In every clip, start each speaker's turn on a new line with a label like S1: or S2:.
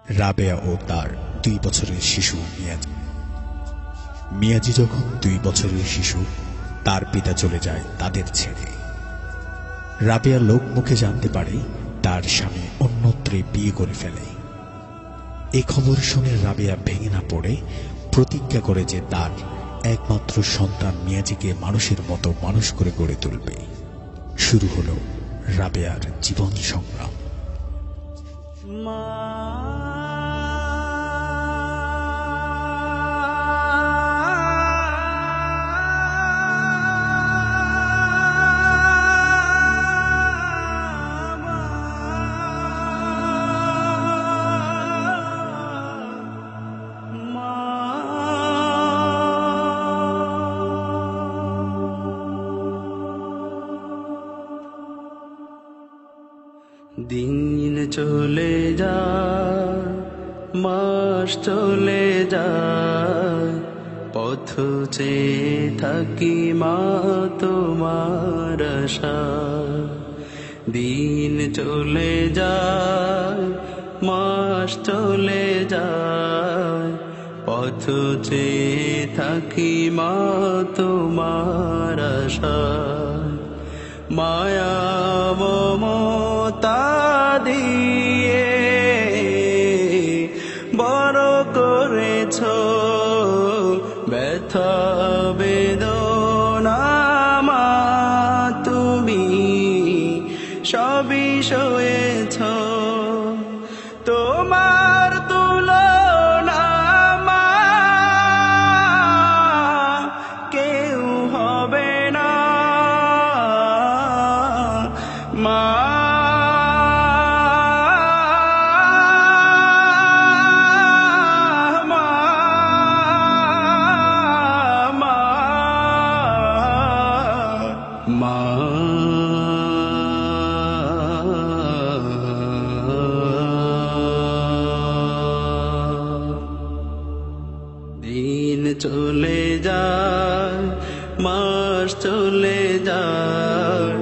S1: রাবেয়া ও তার 2 বছরের শিশু মিয়াজি। মিয়াজি যখন 2 বছরের শিশু, তার পিতা চলে যায় তাদের ছেড়ে। রাবেয়া লোকমুখে জানতে পারে তার স্বামী অন্যত্রে বিয়ে করে ফেলে। এই খবর শুনে রাবেয়া ভেঙে না পড়ে প্রতিজ্ঞা করে যে তার একমাত্র সন্তান মিয়াজিকে মানুষের মতো মানুষ করে গড়ে তুলবে। শুরু হলো রাবেয়ার জীবন সংগ্রাম।
S2: দিন চলে যায়, মাস চলে যায়, পথ চেয়ে থাকি মা তোমার আশায়। দিন চলে যায়, মাস চলে যায়, পথ চেয়ে থাকি মা তোমার আশায়। মায়া মমতা দিয়ে বড় করেছ, ব্যথা বেদনা মা তুমি সবই সয়েছ। তোমার তুলনা মা কেউ হবে না। মা দিন চলে যায়, মাস চলে যায়,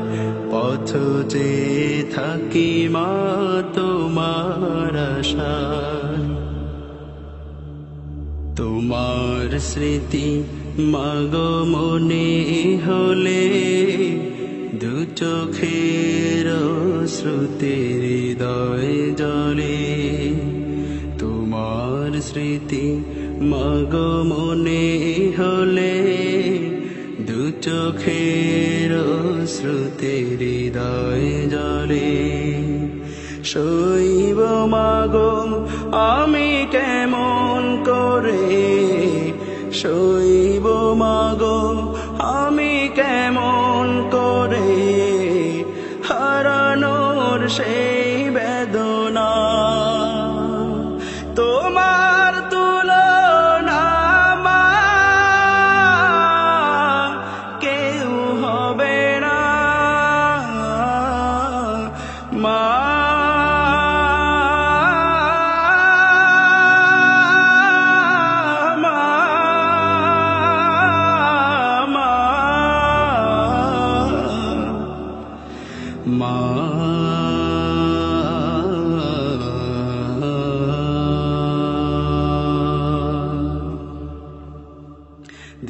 S2: পথ চেয়ে থাকি মা তোমার আশায়। তোমার স্মৃতি মাগো মনে হলে, দু চোখের শ্রুতি হৃদয় জলে। তোমার স্মৃতি মাগো মনে হলে, দু চোখের শ্রুতি হৃদয় জলে। শৈব মাগো আমি কেমন করে, শৈব মাগো আমি কেমন করে, হারানোর সেই বেদনা। তোমার তুলনা মা কেউ হবে না। মা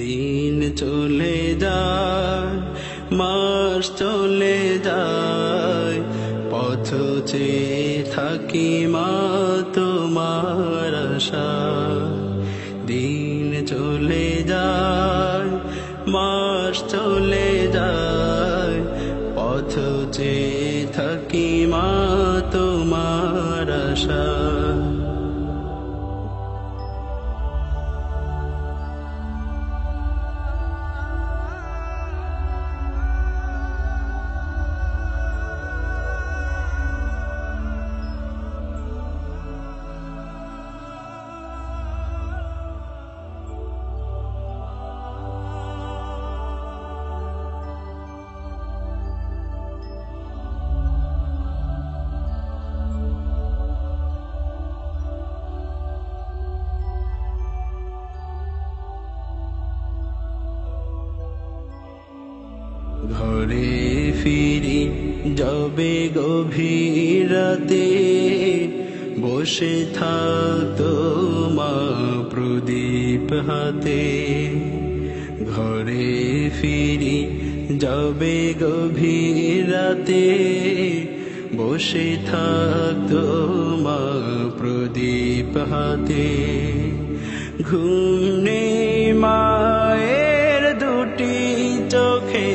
S2: দিন চলে যায়, মাস চলে যায়, পথ চেয়ে থাকি মা তোমার আশায়। দিন চলে যায়, মাস চলে যায়, পথ চেয়ে থাকি মা তোমার আশায়। ঘরে ফিরি যবে গভীর রাতে, বসে থাকতো মা প্রদীপ হাতে। ঘরে ফিরি যাবে গভীর রাতে, বসে থাকতো মা প্রদীপ হাতে। ঘুম নেই মায়ের দুটি চোখে,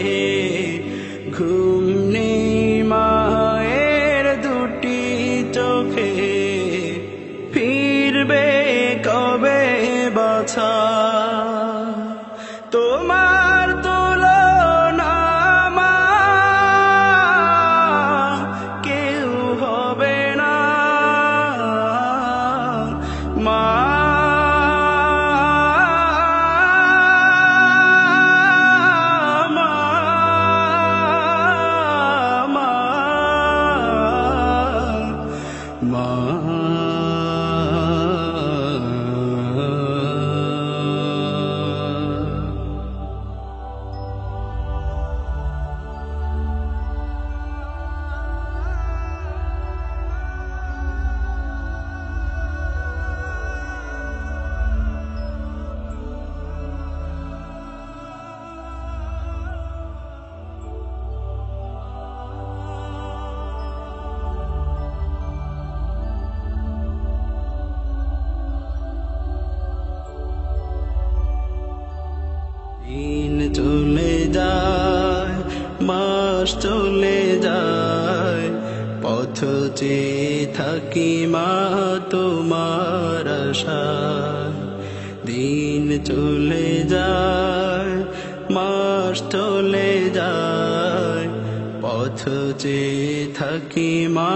S2: ঘুম নেই মায়ের দুটি চোখে, ফিরবে কবে বাছা। তোমার তুলনা মা কেউ হবে না, মা দিন চলে যায়, মাস চলে যায়, পথ চেয়ে থাকি মা তোমার আশায়। দিন চলে যায়, মাস চলে যায়, পথ চেয়ে থাকি মা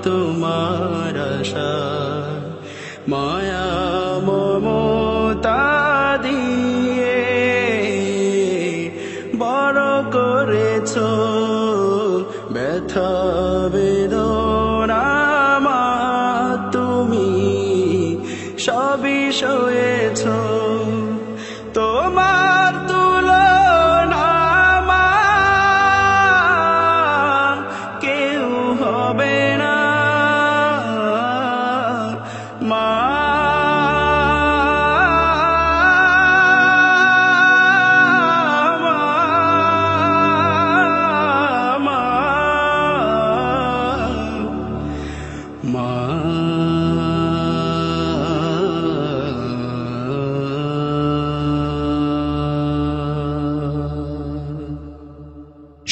S2: তোমার আশায়। মায়া মমতা দিয়ে বড় করেছো, ব্যথা বেদনা মা তুমি সবই সয়েছো। তোমার তুলনা মা কেউ হবে না, মা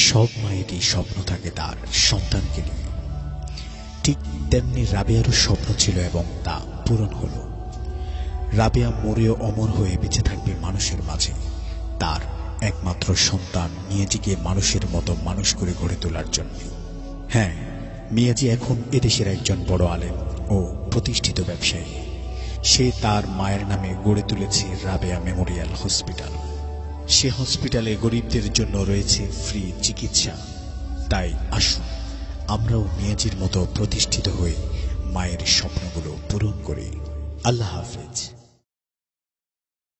S1: সব মায়েরই স্বপ্ন থাকে তার সন্তানকে নিয়ে, ঠিক তেমনি রাবেয়ারও স্বপ্ন ছিল এবং তা পূরণ হলো। রাবেয়া মরেও অমর হয়ে বেঁচে থাকবে মানুষের মাঝে, তার একমাত্র সন্তান মিয়াজিকে মানুষের মতো মানুষ করে গড়ে তোলার জন্য। হ্যাঁ, মিয়াজি এখন এদেশের একজন বড় আলেম ও প্রতিষ্ঠিত ব্যবসায়ী। সে তার মায়ের নামে গড়ে তুলেছে রাবেয়া মেমোরিয়াল হসপিটাল। সে হসপিটালে গরিবদের জন্য রয়েছে ফ্রি চিকিৎসা। তাই আসুন আমরাও মিয়াজির মতো প্রতিষ্ঠিত হয়ে মায়ের স্বপ্নগুলো পূরণ করি। আল্লাহ হাফেজ।